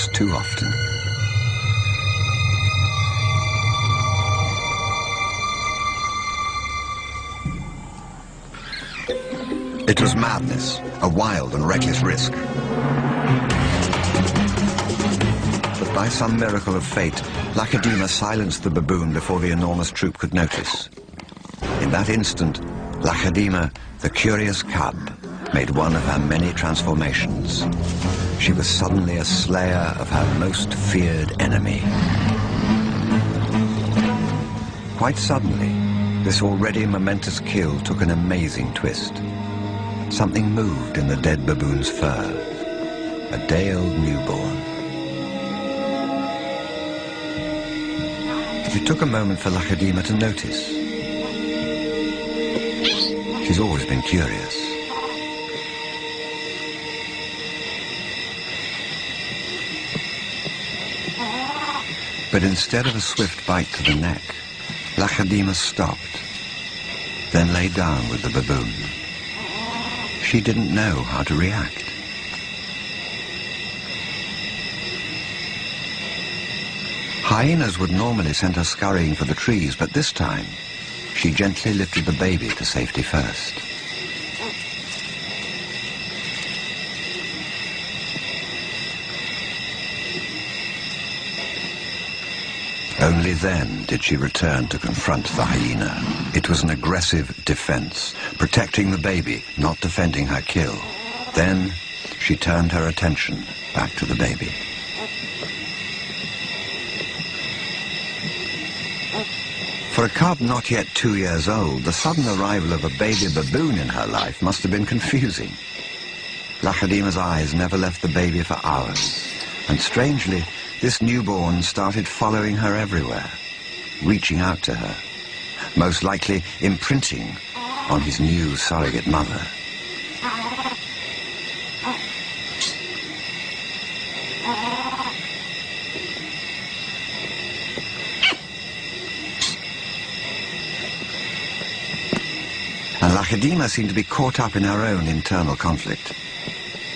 perhaps too often. It was madness, a wild and reckless risk. But by some miracle of fate, Lacedaemon silenced the baboon before the enormous troop could notice. In that instant, Lacedaemon, the curious cub, made one of her many transformations. She was suddenly a slayer of her most feared enemy. Quite suddenly, this already momentous kill took an amazing twist. Something moved in the dead baboon's fur. A day-old newborn. It took a moment for Lacedaemon to notice. She's always been curious. But instead of a swift bite to the neck, Lacedaemon stopped, then lay down with the baboon. She didn't know how to react. Hyenas would normally send her scurrying for the trees, but this time, she gently lifted the baby to safety first. Only then did she return to confront the hyena. It was an aggressive defense, protecting the baby, not defending her kill. Then she turned her attention back to the baby. For a cub not yet 2 years old, the sudden arrival of a baby baboon in her life must have been confusing. Lacedaemon's eyes never left the baby for hours, and strangely, this newborn started following her everywhere, reaching out to her, most likely imprinting on his new surrogate mother. And Lacedaemon seemed to be caught up in her own internal conflict.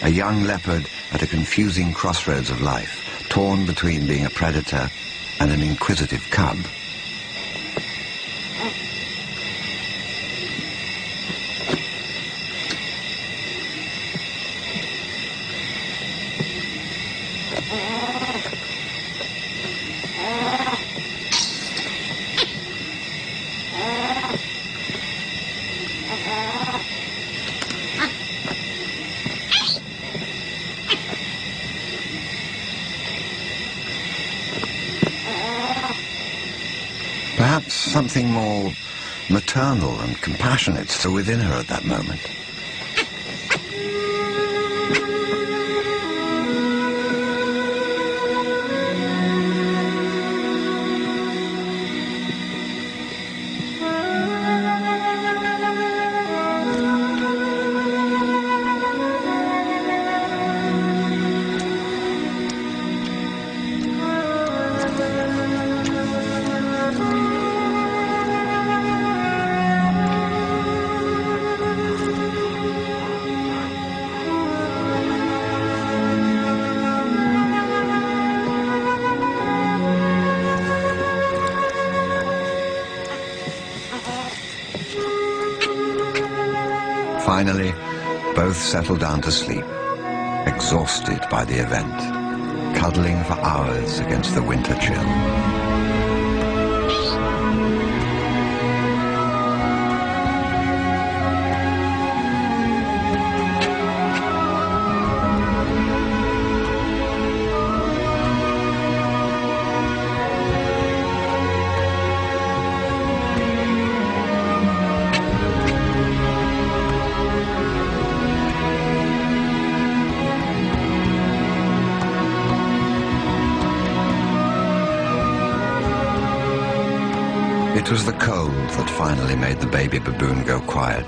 A young leopard at a confusing crossroads of life, torn between being a predator and an inquisitive cub. Perhaps something more maternal and compassionate still within her at that moment. Finally, both settled down to sleep, exhausted by the event, cuddling for hours against the winter chill. It was the cold that finally made the baby baboon go quiet.